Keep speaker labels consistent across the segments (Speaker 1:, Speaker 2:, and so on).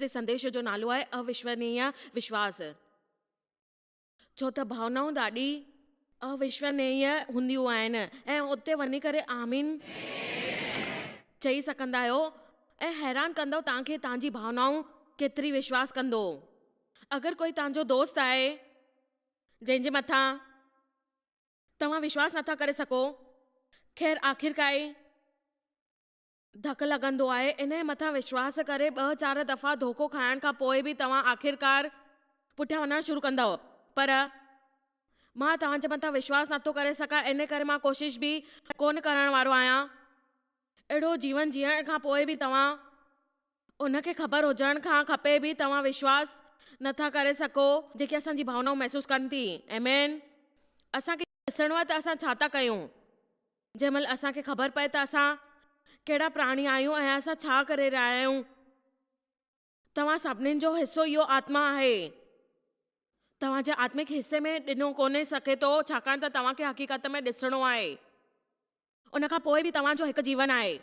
Speaker 1: जे संदेश जो नालो आहे अविश्वसनीय विश्वास। छो त भावनाऊं ॾाढी अविश्वसनीय हूंदियूं आहिनि ऐं उते वञी करे आमीन चई सघंदा आहियो ऐं हैरान कंदव तव्हांखे तव्हांजी भावनाऊं केतिरी विश्वास कंदो। अगरि कोई तव्हांजो दोस्त आहे जंहिंजे मथां तव्हां विश्वास नथा करे सघो, ख़ैर आख़िरकार धक लॻंदो आहे, इन जे मथां विश्वास करे 2-4 दफ़ा धोखो खाइण खां पोइ बि तव्हां आख़िरकार पुठियां वञणु शुरू कंदव। पर मां तव्हांजे मथां विश्वास नथो करे सघां, इन करे मां कोशिशि बि कोन करण वारो आहियां। अहिड़ो जीवन जीअण खां पोइ बि तव्हां उनखे ख़बर हुजण खां खपे बि तव्हां विश्वास नथा करे सघो जेके असांजी भावनाऊं महसूसु कनि थी। आमीन। असांखे ॾिसणो आहे त असां छा था कयूं। जंहिं महिल असांखे ख़बर पए त असां कहिड़ा प्राणी आहियूं ऐं असां छा करे रहिया आहियूं। तव्हां सभिनीनि जो हिसो इहो आत्मा आहे। तव्हांजे आत्मिक हिसे में ॾिनो कोन्हे सघे थो, छाकाणि त तव्हांखे हक़ीक़त में ॾिसणो आहे। उनखां पोइ बि तव्हांजो हिकु जीवन आहे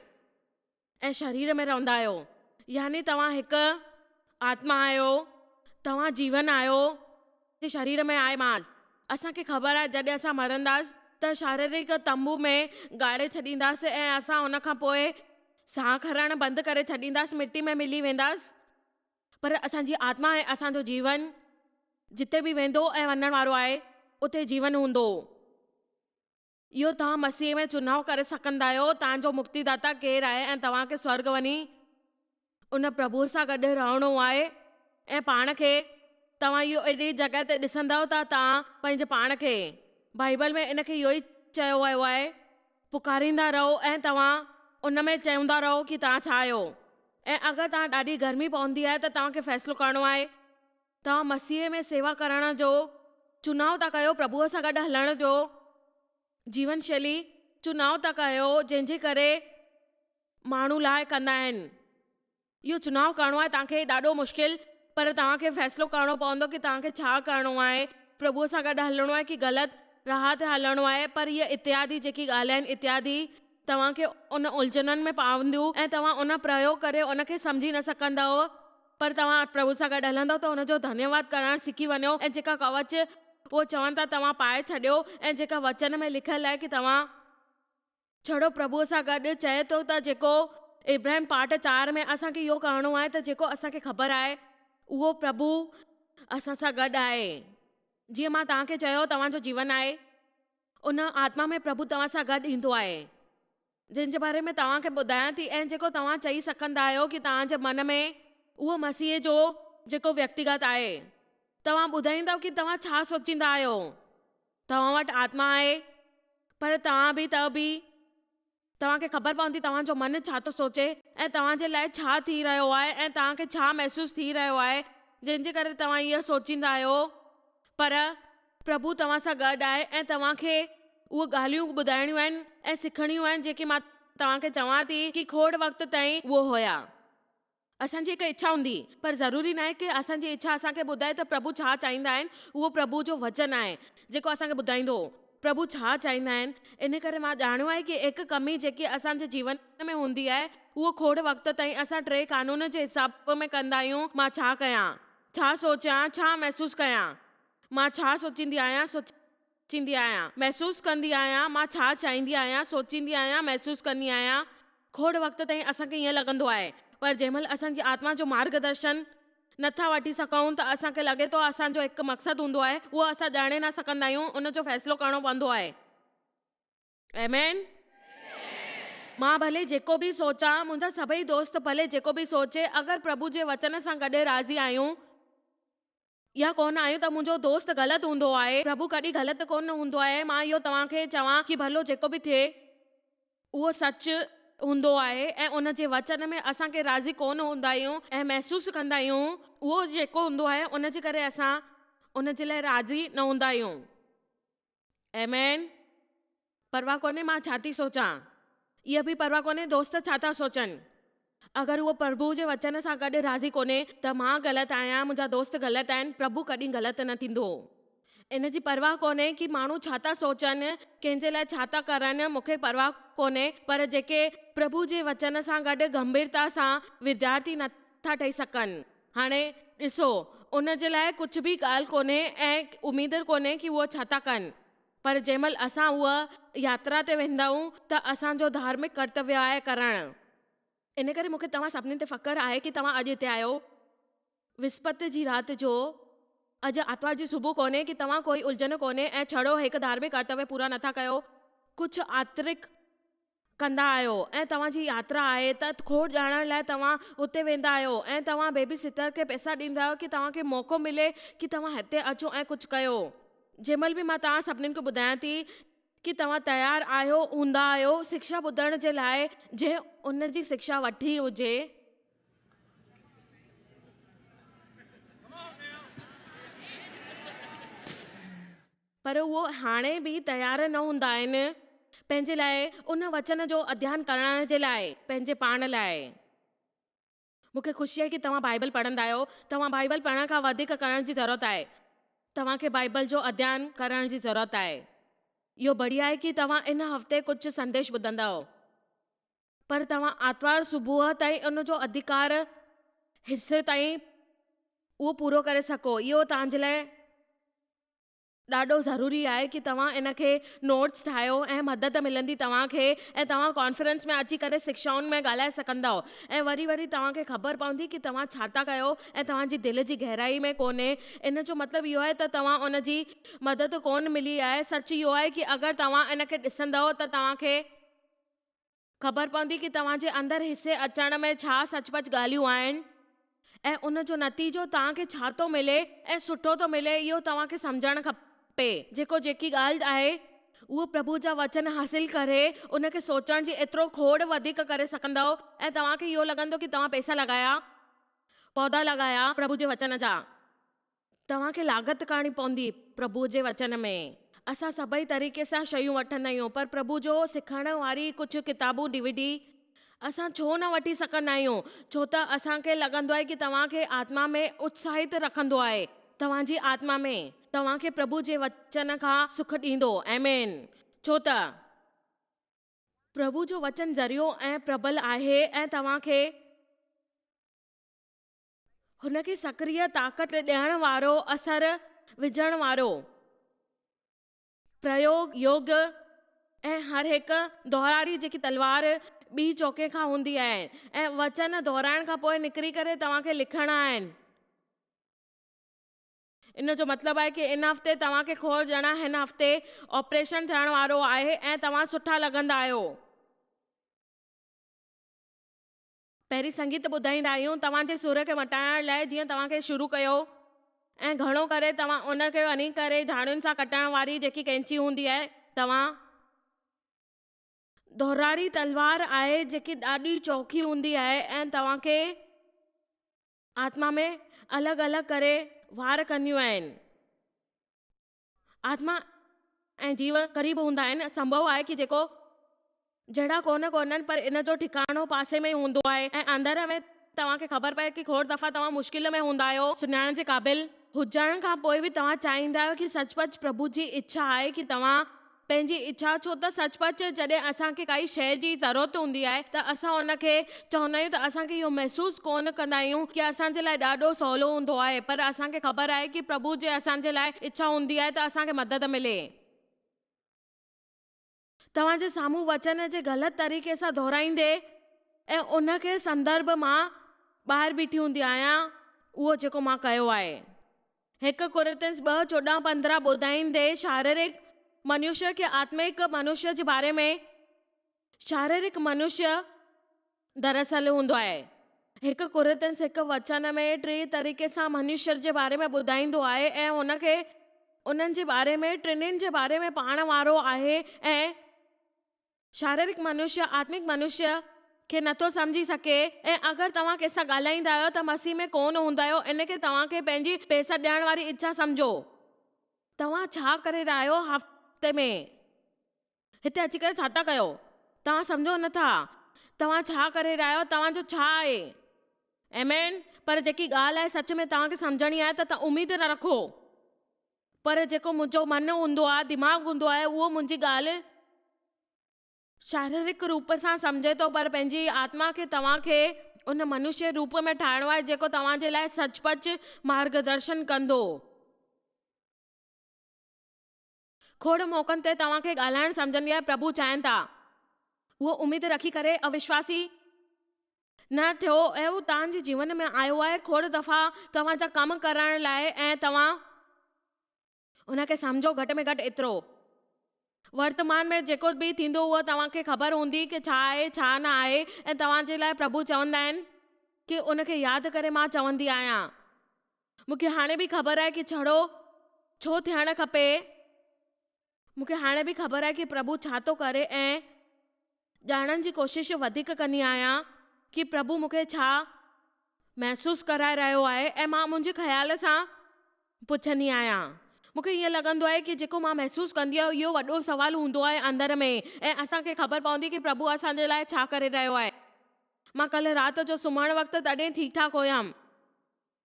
Speaker 1: ऐं शरीर में रहंदा आहियो, यानी तव्हां हिकु आत्मा आहियो, तव्हां जीवन आहियो जे शरीर में आहे मांस। असांखे ख़बर आहे जॾहिं असां मरंदासीं त शारीरिक तंबू में गाड़े छॾींदासीं ऐं असां उन खां पोइ साह खणणु बंदि करे छॾींदासीं, मिटी में मिली वेंदासीं। पर असांजी आत्मा ऐं असांजो जीवन जिते बि वेंदो ऐं वञण वारो आहे उते जीवन हूंदो। इहो तव्हां मसीह में चुनाव करे सघंदा आहियो तव्हांजो मुक्तिदाता केरु आहे ऐं तव्हांखे स्वर्ग वञी उन प्रभु सां गॾु रहणो आहे। ऐं पाण खे तव्हां इहो अहिड़ी जॻह ते ॾिसंदव त तव्हां पंहिंजे पाण खे, बाइबल में इनखे इहो ई चयो वियो आहे, पुकारींदा रहो ऐं तव्हां उन में चवंदा रहो कि तव्हां छा आहियो। ऐं अगरि तव्हां ॾाढी गर्मी पवंदी आहे त तव्हांखे फ़ैसिलो करिणो आहे, तव्हां मसीह में सेवा करण जो चुनाव था कयो, प्रभुअ सां गॾु हलण जो जीवन शैली चुनाव था कयो, जंहिंजे करे माण्हू लाइ कंदा आहिनि। इहो चुनाव करिणो आहे तव्हांखे ॾाढो मुश्किल, पर तव्हांखे फ़ैसिलो करिणो पवंदो कि तव्हांखे छा करिणो आहे। प्रभुअ सां गॾु हलणो आहे कि ग़लति राह ते हलणो आहे। पर इहे इत्यादि जेकी ॻाल्हि आहिनि, इत्यादि तव्हांखे उन उलझननि में पावंदियूं ऐं तव्हां उन प्रयोग करे उनखे सम्झी न सघंदव। पर तव्हां प्रभु सां गॾु हलंदव त उनजो धन्यवाद करणु सिखी वञो ऐं जेका कवच उहो चवनि था तव्हां पाए छॾियो ऐं जेका वचन में लिखियलु आहे कि तव्हां छड़ो प्रभुअ सां गॾु चए थो त जेको इब्राहिम पाठ 4 में असांखे इहो करिणो आहे त जेको असांखे ख़बर आहे उहो प्रभु असां सां गॾु आहे। जीअं मां तव्हांखे चयो तव्हांजो जीवन आहे, उन आत्मा में प्रभु तव्हां सां गॾु ईंदो आहे, जंहिंजे बारे में तव्हांखे ॿुधायां थी। ऐं जेको तव्हां चई सघंदा आहियो कि तव्हांजे मन में उहो मसीह जो जेको व्यक्तिगत आहे, तव्हां ॿुधाईंदव कि तव्हां छा सोचींदा आहियो। तव्हां वटि आत्मा आहे, पर तव्हां बि तव्हांखे ख़बर पवंदी तव्हांजो मन छा थो सोचे ऐं तव्हांजे लाइ छा थी रहियो आहे ऐं तव्हांखे छा महसूसु थी रहियो आहे, जंहिंजे करे तव्हां इहो सोचींदा आहियो। पर प्रभु तव्हां सां गॾु आहे ऐं तव्हांखे उहे ॻाल्हियूं ॿुधाइणियूं आहिनि ऐं सिखणियूं आहिनि जेके मां तव्हांखे चवां थी कि खोड़ वक़्त ताईं उहो हुया। असांजी हिकु इच्छा हूंदी, पर ज़रूरी न आहे कि असांजी इच्छा असांखे ॿुधाए त प्रभु छा चाहींदा आहिनि। उहो प्रभु जो वचन आहे जेको असांखे ॿुधाईंदो प्रभु छा चाहींदा आहिनि। इन करे मां ॼाणियो आहे कि हिकु कमी जेकी असांजे जीवन में हूंदी आहे उहो खोड़ वक़्त ताईं असां 3 कानून जे हिसाब में कंदा आहियूं। मां छा कयां, छा सोचियां, छा महसूसु कयां, मां छा सोचींदी आहियां, सोचींदी आहियां, महसूसु कंदी आहियां, मां छा चाहींदी आहियां, सोचींदी आहियां, महसूसु कंदी आहियां। खोड़ वक़्त ताईं असांखे ईअं लॻंदो आहे, पर जंहिं महिल असांजी आत्मा जो मार्गदर्शन नथा वठी सघूं त असांखे लॻे थो असांजो हिकु मक़सदु हूंदो आहे, उहो असां ॼाणे न सघंदा आहियूं, उनजो फ़ैसिलो करिणो पवंदो आहे। आमीन। मां भले जेको बि सोचां, मुंहिंजा सभई दोस्त भले जेको बि सोचे, अगरि प्रभु जे वचन सां गॾु राज़ी आहियूं या कोन आहियूं त मुंहिंजो दोस्त ग़लति हूंदो आहे। प्रभु कॾहिं ग़लति कोन हूंदो आहे। मां इहो तव्हांखे चवां कि भलो जेको बि थिए उहो सच हूंदो आहे ऐं उन जे वचन में असांखे राज़ी कोन हूंदा आहियूं ऐं महसूसु कंदा आहियूं उहो जेको हूंदो आहे, उन जे करे असां उन जे लाइ राज़ी न हूंदा आहियूं। आमीन। परवाह कोन्हे मां छा थी सोचां, इहा बि परवाह कोन्हे दोस्त छा था सोचनि। अगरि उहो प्रभु जे वचन सां गॾु राज़ी कोन्हे त मां ग़लति आहियां, मुंहिंजा दोस्त ग़लति आहिनि, प्रभु कॾहिं ग़लति न थींदो। इन जी परवाह कोन्हे कि माण्हू छा था सोचनि, कंहिंजे लाइ छा था करनि, मूंखे परवाह कोन्हे। पर जेके प्रभु जे वचन सां गॾु गंभीरता सां विद्यार्थी नथा ठही सघनि, हाणे ॾिसो, उन जे लाइ कुझु बि ॻाल्हि कोन्हे ऐं उमेद कोन्हे कि उहो छा था कनि, पर जंहिंमहिल असां उहा यात्रा ते वेंदा आहियूं त असांजो धार्मिक कर्तव्य आहे करणु। इन करे मूंखे तव्हां सभिनी ते फ़ख़्रु आहे कि तव्हां अॼु हिते आहियो। विस्पति जी राति जो, अॼु आर्तवार जी सुबुह कोन्हे कि तव्हां कोई उलझन कोन्हे ऐं छड़ो हिकु धार्मिक कर्तव्य पूरा नथा कयो, कुझु आंतरिक कंदा आहियो ऐं तव्हांजी यात्रा आहे त खोड़ ॼाणण लाइ तव्हां हुते वेंदा आहियो ऐं तव्हां बेबी सिटर खे पैसा ॾींदा आहियो कि तव्हांखे मौक़ो मिले कि तव्हां हिते अचो ऐं कुझु कयो। जंहिंमहिल बि मां तव्हां सभिनीनि खे ॿुधायां थी कि तव्हां तयारु आहियो, हूंदा आहियो शिक्षा ॿुधण जे लाइ, जंहिं उन जी शिक्षा वठी हुजे, पर उहो हाणे बि तयारु न हूंदा आहिनि पंहिंजे लाइ उन वचन जो अध्ययन करण जे लाइ, पंहिंजे पाण लाइ। मूंखे ख़ुशी आहे कि तव्हां बाइबल पढ़ंदा आहियो। तव्हां बाइबल पढ़ण खां वधीक करण जी ज़रूरत आहे। तव्हांखे बाइबल जो अध्ययन करण जी ज़रूरत आहे। इहो बढ़िया आहे कि तव्हां इन हफ़्ते कुझु संदेश ॿुधंदव, पर तव्हां आर्तवार सुबुह ताईं उन जो अधिकार हिसे ताईं उहो पूरो करे सघो। इहो तव्हांजे लाइ ॾाढो ज़रूरी आहे कि तव्हां इन खे नोट्स ठाहियो ऐं मदद मिलंदी तव्हांखे ऐं तव्हां कॉन्फ्रेंस में अची करे शिक्षाउनि में ॻाल्हाए सघंदव ऐं वरी वरी तव्हांखे ख़बर पवंदी कि तव्हां छा था कयो ऐं तव्हांजी दिलि जी गहराई में कोन्हे। इन जो मतिलबु इहो आहे त तव्हां उन जी मदद कोन मिली आहे। सच इहो आहे कि अगरि तव्हां इन खे ॾिसंदव त तव्हांखे ख़बर पवंदी कि तव्हांजे अंदरि हिसे अचण में छा सचपच ॻाल्हियूं आहिनि ऐं उन जो नतीजो तव्हांखे छा थो मिले ऐं सुठो थो मिले, इहो तव्हांखे सम्झणु खपे। जेकी ॻाल्हि आहे उहो प्रभु जा वचन हासिल करे उन खे सोचण जी एतिरो खोड़ वधीक करे सघंदव ऐं तव्हांखे इहो लॻंदो कि तव्हां पैसा लॻाया, पौधा लॻाया प्रभु जे वचन जा। तव्हांखे लागत करणी पवंदी प्रभु जे वचन में। असां सभई तरीक़े सां शयूं वठंदा आहियूं, पर प्रभु जो सिखण वारी कुझु किताबूं DVD असां छो न वठी सघंदा आहियूं? छो त असांखे लॻंदो आहे कि तव्हांखे आत्मा में उत्साहित रखंदो आहे। तव्हांजी आत्मा में तव्हांखे प्रभु जे वचन खां सुख ॾींदो। आमीन। छो त प्रभु जो वचन ज़रियो ऐं प्रबल आहे ऐं तव्हांखे हुनखे सक्रिय ताक़त ॾियण वारो, असर विझण वारो, प्रयोग योग ऐं हर हिकु दोहरारी जेकी तलवार ॿी चौके खां हूंदी आहे ऐं वचन दोहराइण खां पोइ निकिरी करे तव्हांखे लिखणा आहिनि। इन जो मतिलबु आहे कि इन हफ़्ते तव्हांखे खोड़ ॼणा हिन हफ़्ते ऑपरेशन थियण वारो आहे ऐं तव्हां सुठा लॻंदा आहियो। पहिरीं संगीत ॿुधाईंदा आहियूं तव्हांजे सुर खे मटाइण लाइ, जीअं तव्हांखे शुरू कयो ऐं घणो करे तव्हां उन खे वञी करे झाड़ुनि सां कटण वारी जेकी कैंची हूंदी आहे, तव्हां दोहरारी तलवार आहे जेकी ॾाढी चौखी हूंदी आहे ऐं तव्हांखे आत्मा में अलॻि अलॻि करे वार कंदियूं आहिनि। आत्मा ऐं जीव क़रीब हूंदा आहिनि। संभव आहे कि जेको जहिड़ा कोन्हनि पर इन जो ठिकाणो पासे में हूंदो आहे ऐं अंदर में तव्हांखे ख़बर पए कि खोड़ दफ़ा तव्हां मुश्किल में हूंदा आहियो। सुञाणण जे क़ाबिल हुजण खां पोइ बि तव्हां चाहींदा आहियो कि सचपच प्रभु जी इच्छा आहे कि तव्हां पंहिंजी इच्छा, छो त सचपच जॾहिं असांखे काई शइ जी ज़रूरत हूंदी आहे त असां उन खे चवंदा आहियूं त असांखे इहो महसूसु कोन कंदा आहियूं कि असांजे लाइ ॾाढो सवलो हूंदो आहे, पर असांखे ख़बर आहे कि प्रभु जे असांजे लाइ इच्छा हूंदी आहे त असांखे मदद मिले। तव्हांजे साम्हूं वचन जे ग़लति तरीक़े सां दोहराईंदे ऐं उन खे संदर्भ मां ॿाहिरि बीठी हूंदी आहियां, उहो जेको मां कयो आहे। 1 कोरिन्थियंस 2:14-15 ॿुधाईंदे शारीरिक मनुष्य खे आत्मिक मनुष्य जे बारे में, शारीरिक मनुष्य दरअसल हूंदो आहे। 1 कोरिन्थियंस 1 वचन में 3 तरीक़े सां मनुष्य जे बारे में ॿुधाईंदो आहे ऐं हुनखे उन्हनि जे बारे में टिनिनि जे बारे में पाण वारो आहे ऐं शारीरिक मनुष्य आत्मिक मनुष्य खे नथो सम्झी सघे। ऐं अगरि तव्हां कंहिंसां ॻाल्हाईंदा आहियो त मसीह में कोन हूंदा आहियो, इन खे तव्हांखे पंहिंजी पैसा ॾियण वारी इच्छा सम्झो। तव्हां छा करे रहिया आहियो हफ़्ते में? हिते अची करे छा था कयो? तव्हां सम्झो नथा तव्हां छा करे रहिया आहियो, तव्हांजो छा आहे। आमीन। पर जेकी ॻाल्हि आहे सच में तव्हांखे सम्झणी आहे त तव्हां उमेद न रखो, पर जेको मुंहिंजो मन हूंदो आहे, दिमाग़ हूंदो आहे, उहो मुंहिंजी ॻाल्हि शारीरिक रूप सां सम्झे थो, पर पंहिंजी आत्मा खे तव्हांखे उन मनुष्य रूप में ठाहिणो आहे जेको तव्हांजे लाइ सचपच मार्गदर्शन कंदो। खोड़ मौक़नि ते तव्हांखे ॻाल्हाइण सम्झंदी आहे प्रभु चाहिनि था, उहो उमेद रखी करे अविश्वासी न थियो ऐं उहो तव्हांजे जीवन में आयो आहे खोड़ दफ़ा तव्हांजा कम करण लाइ, ऐं तव्हां उनखे सम्झो घटि में घटि एतिरो वर्तमान में जेको बि थींदो उहो तव्हांखे ख़बर हूंदी कि छा आहे छा न आहे, ऐं तव्हांजे लाइ प्रभु चवंदा आहिनि कि उनखे यादि करे मां चवंदी आहियां। मूंखे हाणे बि ख़बर आहे कि छो थियणु खपे, मूंखे हाणे बि ख़बर आहे कि प्रभु छा थो करे, ऐं ॼाणण जी कोशिशि वधीक कंदी आहियां कि प्रभु मूंखे छा महसूसु कराए रहियो आहे, ऐं मां मुंहिंजे ख़्याल सां पुछंदी आहियां। मूंखे ईअं लॻंदो आहे कि जेको मां महसूसु कंदी आहियां इहो वॾो सुवालु हूंदो आहे अंदर में, ऐं असांखे ख़बर पवंदी कि प्रभु असांजे लाइ छा करे रहियो आहे। मां कल्ह राति जो सुम्हण वक़्तु तॾहिं ठीकु ठाक हुयमि,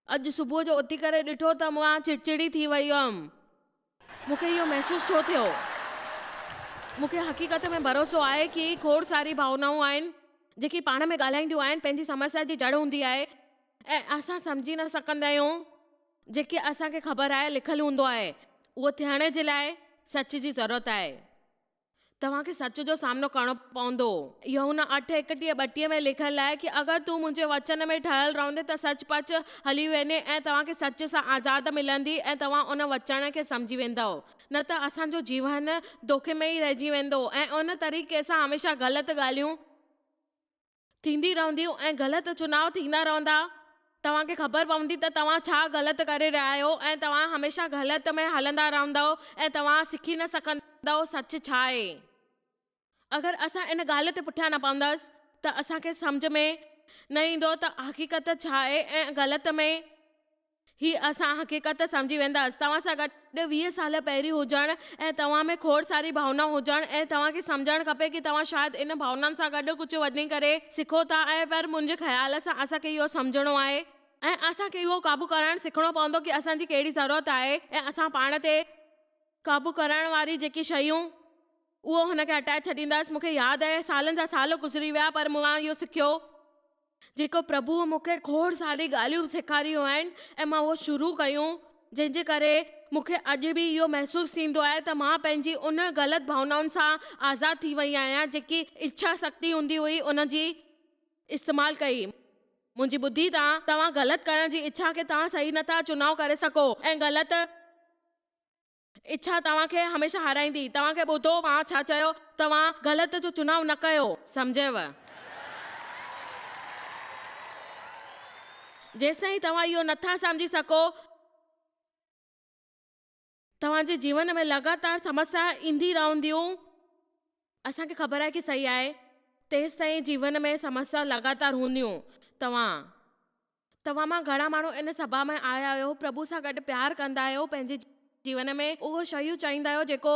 Speaker 1: अॼु सुबुह जो उथी करे ॾिठो त मां चिड़चिड़ी थी वई हुयमि। मूंखे इहो महसूसु छो थियो? मूंखे हक़ीक़त में भरोसो आहे कि खोड़ सारी भावनाऊं आहिनि जेकी पाण में ॻाल्हाईंदियूं आहिनि, पंहिंजी समस्या जी जड़ हूंदी आहे, ऐं असां सम्झी न सघंदा आहियूं जेके असांखे ख़बर आहे लिखियलु हूंदो आहे। उहो थियण जे लाइ सच जी ज़रूरत आहे, तव्हांखे सच जो सामनो करणो पवंदो। यूहन्ना 8:31-32 में लिखियलु आहे कि अगरि तूं मुंहिंजे वचन में ठहियलु रहंदे त सचपच हली वेंदे ऐं तव्हांखे सच सां आज़ाद मिलंदी, ऐं तव्हां उन वचन खे सम्झी वेंदव। न त असांजो जीवन धोखे में ई रहिजी वेंदो, ऐं उन तरीक़े सां हमेशह ग़लति ॻाल्हियूं थींदी रहंदियूं ऐं ग़लति चुनाव थींदा रहंदा। तव्हांखे ख़बर पवंदी त तव्हां छा ग़लति करे रहिया आहियो, ऐं तव्हां हमेशह ग़लति में हलंदा रहंदव, ऐं तव्हां सिखी न सघंदव सच छा आहे। अगरि असां इन ॻाल्हि ते पुठियां न पवंदसि त असांखे सम्झ में न ईंदो त हक़ीक़त छा आहे, ऐं ग़लति में ही असां हक़ीक़त सम्झी वेंदासीं। तव्हां सां गॾु 20 साल पहिरीं हुजणु ऐं तव्हां में खोड़ सारी भावना हुजणु, ऐं तव्हांखे सम्झणु खपे कि तव्हां शायदि इन भावनाउनि सां गॾु कुझु वञी करे सिखो था, ऐं पर मुंहिंजे ख़्याल सां असांखे इहो सम्झणो आहे ऐं असांखे इहो क़ाबू करणु सिखणो पवंदो कि असांजी कहिड़ी ज़रूरत आहे, ऐं असां पाण ते क़ाबू करण वारी जेकी शयूं उहो हुनखे हटाए छॾींदासीं। मूंखे यादि आहे सालनि जा साल गुज़री विया, पर मां इहो सिखियो जेको प्रभुअ मूंखे खोड़ सारी ॻाल्हियूं सेखारियूं आहिनि, ऐं मां उहो शुरू कयूं, जंहिंजे करे मूंखे अॼु बि इहो महसूसु थींदो आहे त मां पंहिंजी उन ग़लति भावनाउनि सां आज़ादु थी वई आहियां जेकी इच्छा शक्ति हूंदी हुई उन जी इस्तेमालु कई। मुंहिंजी ॿुधी तव्हां ग़लति करण जी इच्छा खे तव्हां सही नथा चुनाव करे सघो, ऐं ग़लति इच्छा तव्हांखे हमेशह हाराईंदी। तव्हांखे ॿुधो मां छा चयो, तव्हां ग़लति जो चुनाव न कयो, सम्झेव? जेसिताईं तव्हां इहो नथा सम्झी सघो, तव्हांजे जीवन में लगातार समस्या ईंदी रहंदियूं। असांखे ख़बर आहे कि सही आहे, तेसि ताईं जीवन में समस्या लगातार हूंदियूं। तव्हां मां घणा माण्हू इन सभा में आया आहियो, प्रभु सां गॾु प्यारु कंदा आहियो, पंहिंजे जीवन में उहो शयूं चाहींदा आहियो जेको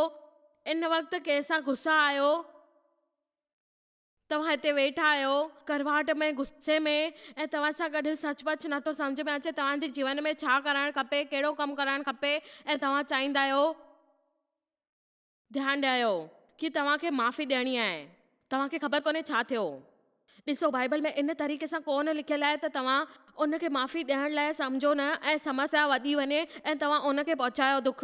Speaker 1: इन वक़्तु कंहिंसां गुस्सा आहियो, तव्हां हिते वेठा आहियो करवाहट में, गुस्से में, ऐं तव्हां सां गॾु सचपच नथो सम्झ में अचे तव्हांजे जीवन में छा करणु खपे, कहिड़ो कमु करणु खपे, ऐं तव्हां चाहींदा आहियो ध्यानु ॾियो कि तव्हांखे माफ़ी ॾियणी आहे। तव्हांखे ख़बर कोन्हे छा थियो। ॾिसो, बाइबल में इन तरीक़े सां कोन लिखियलु आहे त तव्हां उनखे माफ़ी ॾियण लाइ सम्झो न ऐं समस्या वधी वञे ऐं तव्हां उनखे पहुचायो दुख।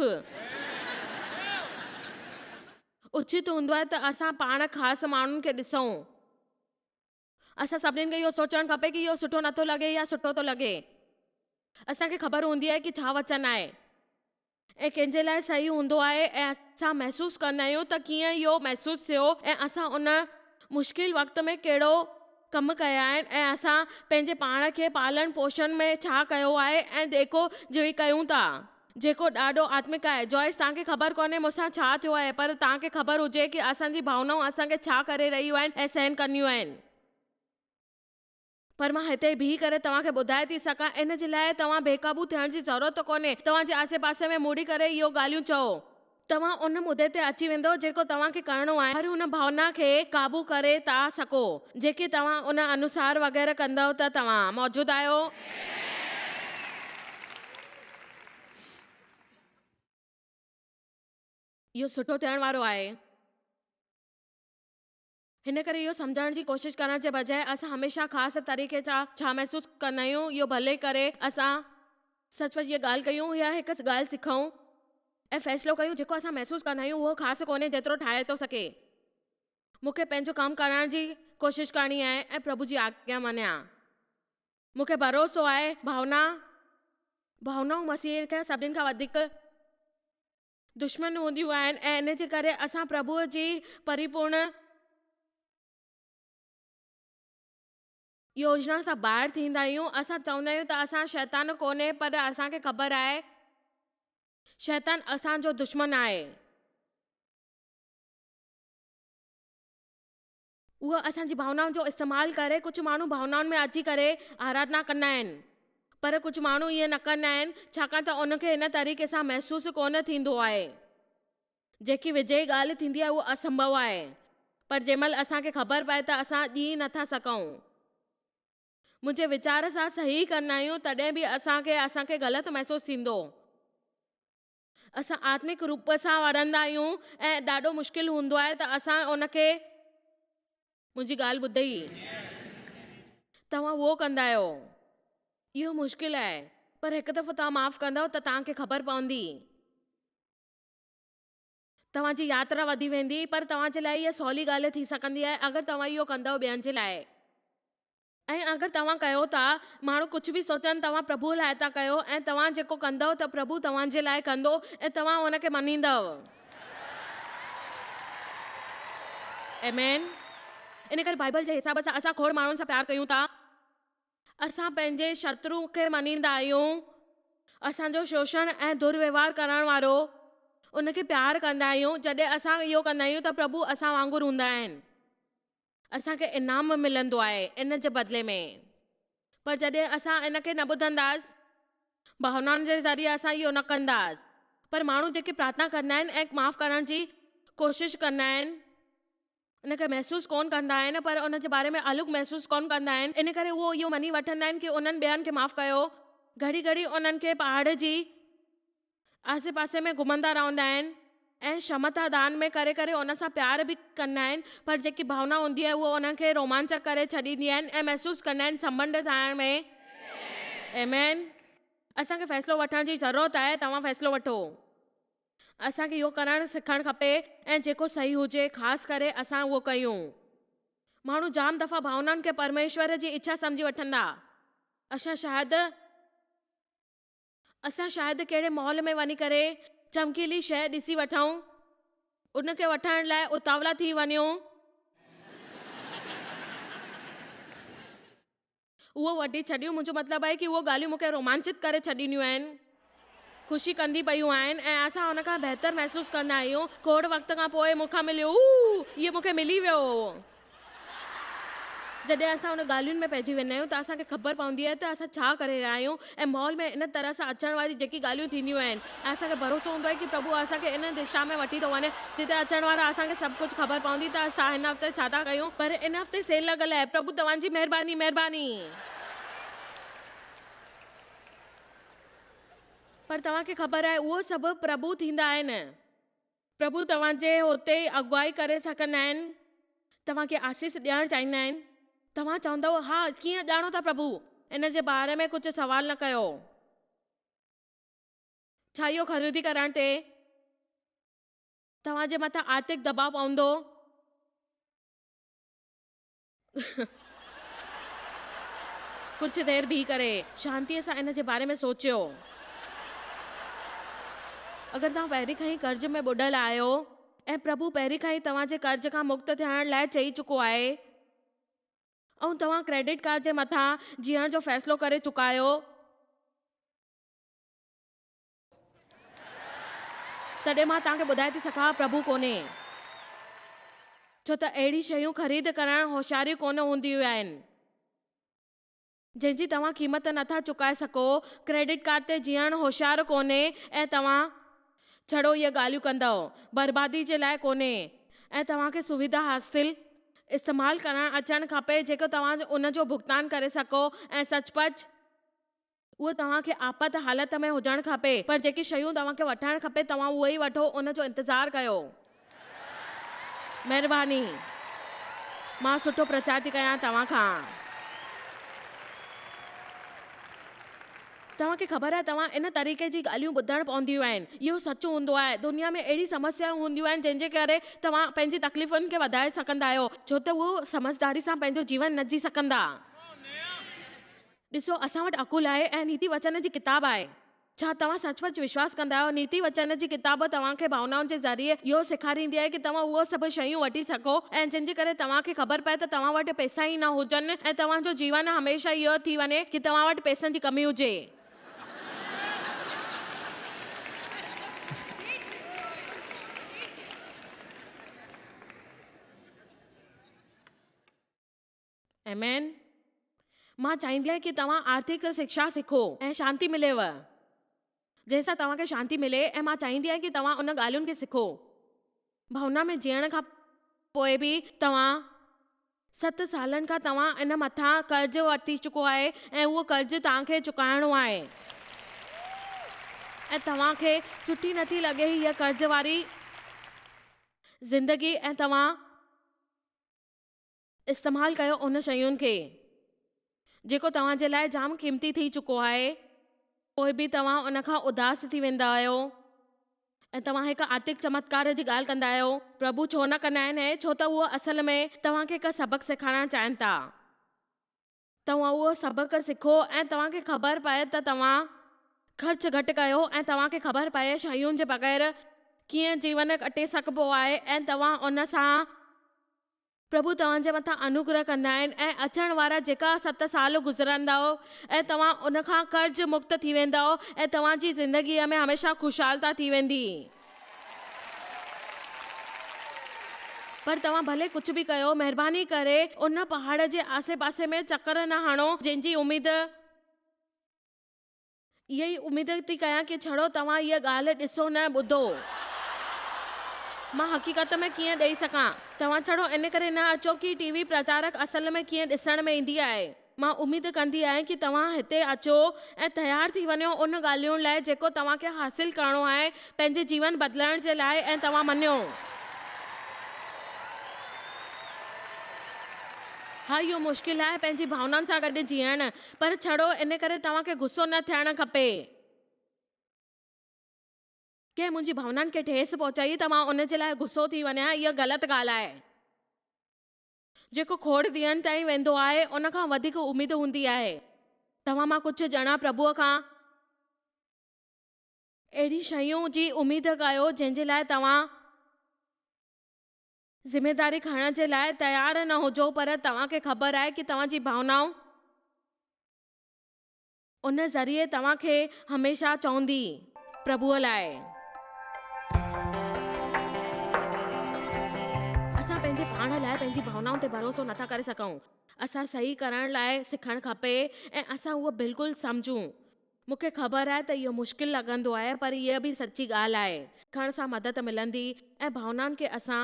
Speaker 1: उचित हूंदो आहे त असां पाण ख़ासि माण्हुनि खे ॾिसूं। असां सभिनीनि खे इहो सोचणु खपे कि इहो सुठो नथो लॻे या सुठो थो लॻे। असांखे ख़बर हूंदी आहे कि छा वचन आहे ऐं कंहिंजे लाइ सही हूंदो आहे, ऐं असां महसूसु कंदा आहियूं त कीअं इहो महसूसु थियो ऐं असां उन मुश्किल वक़्त में कहिड़ो कमु कया आहिनि, ऐं असां पंहिंजे पाण खे पालन पोषण में छा कयो आहे, ऐं जेको जो कयूं था जेको ॾाढो आत्मिक आहे। जॉइस, तव्हांखे ख़बर कोन्हे मूंसां छा थियो आहे, पर तव्हांखे ख़बर हुजे कि असांजी भावनाऊं असांखे छा करे रहियूं आहिनि ऐं सहन कंदियूं आहिनि। पर मां हिते बीह करे तव्हांखे ॿुधाए थी सघां, इन जे लाइ तव्हां बेकाबू थियण जी ज़रूरत कोन्हे। तव्हांजे आसे पासे में मुड़ी करे इहो ॻाल्हियूं चओ, तव्हां उन मुदे ते अची वेंदो जेको तव्हांखे करिणो आहे। हर हुन भावना खे क़ाबू करे था सघो जेके तव्हां उन अनुसार वग़ैरह कंदव त तव्हां मौजूदु आहियो। इहो सुठो थियण वारो आहे। हिन करे इहो सम्झण जी कोशिशि करण जे बजाए असां हमेशह ख़ासि तरीक़े सां छा महसूसु कंदा आहियूं, इहो भले करे असां सचमुच इहा ॻाल्हि कयूं या हिकु ॻाल्हि सिखूं ऐं फ़ैसिलो कयूं जेको असां महसूसु कंदा आहियूं उहो ख़ासि कोन्हे जेतिरो ठाहे थो सघे। मूंखे पंहिंजो कमु करण जी कोशिशि करणी आहे ऐं प्रभु जी आज्ञा मञिया। मूंखे भरोसो आहे भावनाऊं मसीह खे सभिनि खां वधीक दुश्मन हूंदियूं आहिनि ऐं इन जे करे असां प्रभुअ जी परिपूर्ण योजना सां ॿाहिरि थींदा आहियूं। असां चवंदा आहियूं त असां शैतान कोन्हे, पर असांखे ख़बर आहे शैतान असांजो दुश्मन आहे। उहो असांजी भावनाउनि जो इस्तेमालु करे कुझु माण्हू भावनाउनि में अची करे आराधना कंदा आहिनि, पर कुझु माण्हू ईअं न कंदा आहिनि छाकाणि त उनखे हिन तरीक़े सां महसूसु कोन थींदो आहे। जेकी विजयी ॻाल्हि थींदी आहे उहो असंभव आहे, पर जंहिंमहिल असांखे ख़बर पए त असां ॼी नथा सघूं, मुंहिंजे वीचार सां सही कंदा आहियूं, तॾहिं बि असांखे ग़लति महसूसु थींदो। असां आत्मिक रूप सां वड़ंदा आहियूं ऐं ॾाढो मुश्किल हूंदो आहे त असां उनखे, मुंहिंजी ॻाल्हि ॿुधई, तव्हां उहो कंदा आहियो, इहो मुश्किल आहे, पर हिकु दफ़ो तव्हां माफ़ु कंदव त तव्हांखे ख़बर पवंदी। तव्हांजी यात्रा वधी वेंदी, पर तव्हांजे लाइ इहा सवली ॻाल्हि थी सघंदी आहे अगरि तव्हां इहो कंदव ॿियनि जे लाइ। ऐं अगरि तव्हां कयो था, माण्हू कुझु बि सोचनि, तव्हां प्रभु लाइ था कयो ऐं तव्हां जेको कंदव त प्रभु तव्हांजे लाइ कंदो ऐं तव्हां हुनखे मञींदव। आमीन। इन करे बाइबल जे हिसाब सां असां खोड़ माण्हुनि सां प्यार कयूं था। असां पंहिंजे शत्रु खे मञींदा आहियूं। असांजो शोषण ऐं दुर्व्यवहार करण वारो उनखे प्यार कंदा आहियूं। जॾहिं असां इहो कंदा आहियूं त प्रभु असां वांगुरु हूंदा आहिनि, असांखे इनाम मिलंदो आहे इन जे बदिले में। पर जॾहिं असां इनखे न ॿुधंदासीं, भावनाउनि जे ज़रिए असां इहो न कंदासीं, पर माण्हू जेके प्रार्थना कंदा आहिनि ऐं माफ़ु करण जी कोशिशि कंदा आहिनि, इनखे महसूसु कोन कंदा आहिनि, पर उन जे बारे में अलॻि महसूसु कोन कंदा आहिनि। इन करे उहो इहो मञी वठंदा आहिनि कि उन्हनि ॿियनि खे माफ़ु कयो। घड़ी घड़ी उन्हनि खे पहाड़ जी आसे पासे में घुमंदा रहंदा आहिनि ऐं क्षमता दान में करे करे उन सां प्यार बि कंदा आहिनि, पर जेकी भावना हूंदी आहे उहो उन्हनि खे रोमांचक करे छॾींदी आहिनि ऐं महसूसु कंदा आहिनि संबंध ठाहिण में। आमीन। असांखे फ़ैसिलो वठण जी ज़रूरत आहे। तव्हां फ़ैसिलो वठो। असांखे इहो करणु सिखणु खपे ऐं जेको सही हुजे ख़ासि करे असां उहो कयूं। माण्हू जाम दफ़ा भावनाउनि खे परमेश्वर जी इच्छा सम्झी वठंदा। असां शायदि कहिड़े मॉल में वञी करे चमकीली शइ ॾिसी वठूं, उनखे वठण लाइ उतावला थी वञूं, उहो वठी छॾियूं। मुंहिंजो मतिलबु आहे कि उहो ॻाल्हियूं मूंखे रोमांचित करे छॾींदियूं आहिनि, ख़ुशी कंदी पयूं आहिनि ऐं असां हुन खां बहितर महसूसु कंदा आहियूं। खोड़ वक़्त खां पोइ मूंखां मिलियो, इहो मूंखे मिली वियो। जॾहिं असां हुन ॻाल्हियुनि में पइजी वेंदा आहियूं त असांखे ख़बर पवंदी आहे त असां छा करे रहिया आहियूं। ऐं मॉल में इन तरह सां अचण वारी जेकी ॻाल्हियूं थींदियूं आहिनि, असांखे भरोसो हूंदो आहे कि प्रभु असांखे इन दिशा में वठी थो वञे जिते अचण वारा असांखे सभु कुझु ख़बर पवंदी त असां हिन हफ़्ते छा था कयूं। पर इन हफ़्ते सेल लॻल आहे। प्रभु तव्हांजी महिरबानी महिरबानी। पर तव्हांखे ख़बर आहे उहो सभु प्रभु थींदा आहिनि। प्रभु तव्हांजे हुते अगुवाई करे सघंदा आहिनि, तव्हांखे आशीष ॾियणु चाहींदा आहिनि। तव्हां चवंदव, हा कीअं ॼाणो था प्रभु, इन जे बारे में कुझु सवाल न कयो। छा इहो ख़रीदी करण ते तव्हांजे मथां आर्थिक दबाव पवंदो? कुझु देरि बीह करे शांतीअ सां इन जे बारे में सोचियो। अगरि तव्हां पहिरीं खां ई कर्ज़ में ॿुॾल आहियो ऐं प्रभु पहिरीं खां ई तव्हांजे कर्ज़ खां मुक्त थियण लाइ चई चुको आहे ऐं तव्हां क्रेडिट कार्ड जे मथां जीअण जो फ़ैसिलो करे चुका आहियो, तॾहिं मां तव्हांखे ॿुधाए थी सघां प्रभु कोन्हे। छो त अहिड़ी शयूं ख़रीद करणु होशियारियूं कोन हूंदियूं आहिनि जंहिंजी तव्हां क़ीमत नथा चुकाए सघो। क्रेडिट कार्ड ते जीअणु होशियारु कोन्हे ऐं तव्हां छड़ो इहे ॻाल्हियूं कंदव, बर्बादी जे लाइ कोन्हे। ऐं तव्हांखे सुविधा हासिल इस्तेमालु करणु अचणु खपे जेको तव्हां उनजो भुगतान करे सघो ऐं सचपच उहो तव्हांखे आपात हालत में हुजणु खपे। पर जेकी शयूं तव्हांखे वठणु खपे तव्हां उहो ई वठो, उनजो इंतज़ारु कयो। महिरबानी। मां सुठो प्रचार थी कयां तव्हां खां। तव्हांखे ख़बर आहे तव्हां इन तरीक़े जी ॻाल्हियूं ॿुधणु पवंदियूं आहिनि। इहो सच हूंदो आहे। दुनिया में अहिड़ी समस्याऊं हूंदियूं आहिनि जंहिंजे करे तव्हां पंहिंजी तकलीफ़ुनि खे वधाए सघंदा आहियो, छो त उहो समझदारी सां पंहिंजो जीवन न जी सघंदा। ॾिसो, असां वटि अकुल आहे ऐं नीति वचन जी किताब आहे। छा तव्हां सचमुच विश्वास कंदा आहियो नीति वचन जी किताब तव्हांखे भावनाउनि जे ज़रिए इहो सेखारींदी आहे कि तव्हां उहो सभु शयूं वठी सघो ऐं जंहिंजे करे तव्हांखे ख़बर पए त तव्हां वटि पैसा ई न हुजनि ऐं तव्हांजो जीवन हमेशह इहो थी वञे कि तव्हां वटि पैसनि जी कमी हुजे। आमेन। मां चाहींदी आहियां कि तव्हां आर्थिक शिक्षा सिखो ऐं शांती मिलेव, जंहिंसां तव्हांखे शांती मिले। ऐं मां चाहींदी आहियां कि तव्हां उन ॻाल्हियुनि खे सिखो। भावना में जीअण खां पोइ बि तव्हां 7 सालनि खां तव्हां इन मथां कर्ज़ वठी चुको आहे ऐं उहो कर्ज़ तव्हांखे चुकाइणो आहे ऐं तव्हांखे सुठी नथी लॻे हीअ कर्ज़ वारी ज़िंदगी ऐं तव्हां इस्तेमालु कयो उन शयुनि खे जेको तव्हांजे लाइ जाम क़ीमती थी चुको आहे। पोइ बि तव्हां उन खां उदास थी वेंदा आहियो ऐं तव्हां हिकु आर्थिक चमत्कार जी ॻाल्हि कंदा आहियो। प्रभु छो न कंदा आहिनि? छो त उहो असल में तव्हांखे हिकु सबक़ु सेखारणु चाहिनि था। तव्हां उहो सबक़ु सिखो ऐं तव्हांखे ख़बर पए त तव्हां ख़र्च घटि कयो ऐं तव्हांखे ख़बर पए शयुनि जे बग़ैर कीअं जीवन कटे सघिबो आहे ऐं तव्हां उन सां प्रभु तव्हांजे मथां अनुग्रह कंदा आहिनि ऐं अचण वारा जेका 7 साल गुज़रंदव ऐं तव्हां उन खां कर्ज़ मुक्त थी वेंदव ऐं तव्हांजी ज़िंदगीअ में हमेशह ख़ुशहालता थी वेंदी। पर तव्हां भले कुझु बि कयो, महिरबानी करे उन पहाड़ जे आसे पासे में चकर न हणो जंहिंजी उमेद इहा ई उमेद थी कयां कि छड़ो तव्हां इहा ॻाल्हि ॾिसो न ॿुधो। मां हक़ीक़त में कीअं ॾेई सघां? तव्हां छड़ो इन करे न अचो कि टीवी प्रचारक असल में कीअं ॾिसण में ईंदी आहे। मां उमेद कंदी आहियां कि तव्हां हिते अचो ऐं तयारु थी वञो उन ॻाल्हियुनि लाइ जेको तव्हांखे हासिल करणो आहे पंहिंजे जीवन बदिलण जे लाइ ऐं तव्हां मञियो। हा, इहो मुश्किल आहे पंहिंजी भावनाउनि सां गॾु जीअण, पर छड़ो इन करे तव्हांखे गुस्सो न थियणु खपे। कंहिं मुंहिंजी भावनाउनि खे ठेस पहुचाई त मां उन जे लाइ गुस्सो थी वञा, इहा ग़लति ॻाल्हि आहे। जेको खोड़ ॾींहंनि ताईं वेंदो आहे उन खां वधीक उमेद हूंदी आहे। तव्हां मां कुझु ॼणा प्रभुअ खां अहिड़ी शयूं जी उमेद कयो जंहिंजे लाइ तव्हां ज़िमेदारी खणण जे लाइ तयारु न हुजो, पर तव्हांखे ख़बर आहे कि तव्हांजी भावनाऊं उन ज़रिए तव्हांखे हमेशह चवंदी प्रभुअ लाइ। असां पंहिंजे पाण लाइ पंहिंजी भावनाउनि ते भरोसो नथा करे सघूं। असां सही करण लाइ सिखणु खपे ऐं असां उहो बिल्कुलु सम्झूं। मूंखे ख़बर आहे त इहो मुश्किल लॻंदो आहे, पर इहा बि सची ॻाल्हि आहे। खण सां मदद मिलंदी ऐं भावनाउनि खे असां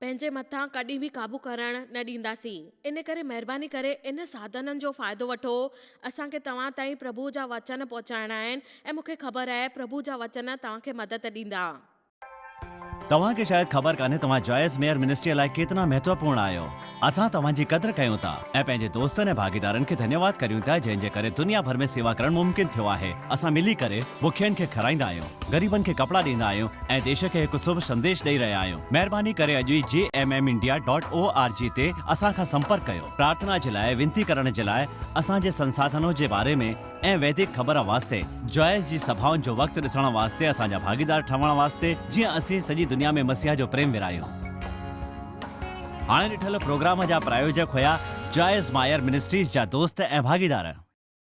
Speaker 1: पंहिंजे मथां कॾहिं बि काबू करणु न ॾींदासीं। इन करे महिरबानी करे इन साधननि जो फ़ाइदो वठो। असांखे तव्हां ताईं प्रभु जा वचन पहुचाइणा आहिनि ऐं मूंखे ख़बर आहे प्रभु जा वचन तव्हांखे मदद ॾींदा।
Speaker 2: तव्हांखे शायदि ख़बर कान्हे तव्हां जॉयस मेयर मिनिस्ट्री लाइ केतिरा महत्वपूर्ण आहियो। असां तव्हांजी क़दुरु कयूं था ऐं पंहिंजे दोस्तनि ऐं भागीदारनि खे धन्यवाद करियूं था जंहिंजे करे दुनिया भर में सेवा करणु मुमकिन थियो आहे। असां मिली करे बुखियनि खे खाराईंदा आहियूं, ग़रीबनि खे कपिड़ा ॾींदा आहियूं ऐं देश खे हिकु शुभ संदेश ॾेई रहिया आहियूं। महिरबानी करे अॼु ई jmmindia.org ते असां खां संपर्क कयो। प्रार्थना जे लाइ, विनती करण जे लाइ, असांजे संसाधनों जे बारे में ऐं वैदिक ख़बर वास्ते, जॉयस जी सभाउनि जो वक़्तु ॾिसण वास्ते, असांजा भागीदार ठहण वास्ते, जीअं असीं सॼी दुनिया में मसीह जो प्रेम विरायूं। हाणे ॾिठल प्रोग्राम जा प्रायोजक हुया जॉयस मायर मिनिस्ट्रीज़ जा दोस्त ऐं भागीदार।